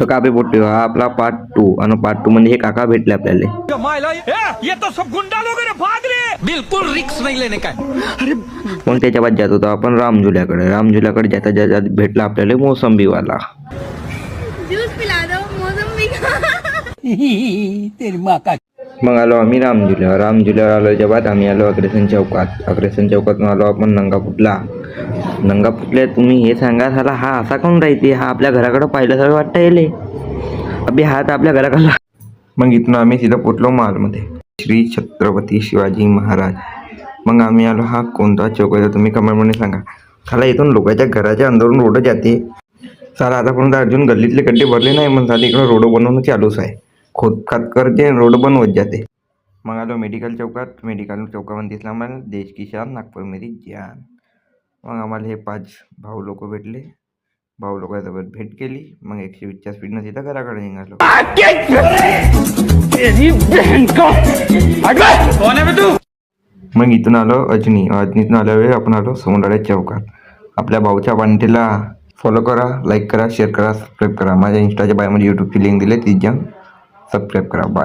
तर काबे पोट्टे हा आपला पार्ट 2 आणि पार्ट 2 मध्ये हे काका भेटले आपल्याला। ये तो सब गुंडा लोग हैं रे, भाग रे। बिल्कुल रिक्स नहीं लेने का है। मग त्याच्या बाद जात होतो आपण रामझुल्याकडे। रामझुल्याकडे जाता जाता भेटला आपल्याला मोसंबीवाला। जूस पिला दो मौसमी का। तेरी माँ का। मग आलो आम्ही रामझुल्यावर। रामझुल्यावर आलोच्या बाद आम्ही आलो अग्रेसन चौकात। अग्रेसन चौकातून आलो आपण नंगा पुतला। नंगा पुतल्या तुम्ही हे सांगा झाला हा असा कोण राहते, हा आपल्या घराकडे पाहिल्यासारखं वाटतं येले अभि हा तर आपल्या घराकडला। मग इथून आम्ही सीधा पोचलो मॉलमध्ये, श्री छत्रपती शिवाजी महाराज। मग आम्ही आलो हा कोणता चौक आहे तुम्ही कमेंटमध्ये सांगा। साला इथून लोकांच्या घराच्या अंदरून रोड जाते। साला आतापर्यंत अर्जुन गल्लीतले गड्डे भरले नाही, पण साला इकडं रोड बनवणं चालूच आहे। खोदकात करते रोड बनवत जाते। मग आलो मेडिकल चौकात। मेडिकल चौकामध्ये दिसला आम्हाला देश की शान नागपूरमध्ये जान। मग आम्हाला हे 5 भाऊ लोक भेटले। भाऊ लोकांसोबत भेट केली। मग 120च्या स्पीडनं सीधा घराकडे निघालो। मग इथून आलो अजनी। अजनीतून आल्यावर आपण आलो सोंडाड्या चौकात। आपल्या भाऊच्या बांधीला फॉलो करा, लाईक करा, शेअर करा, सबस्क्राईब करा। माझ्या इंस्टाच्या बायोमध्ये यूट्यूबची लिंक दिली, ती जाऊन सबस्क्राईब करा। बाय।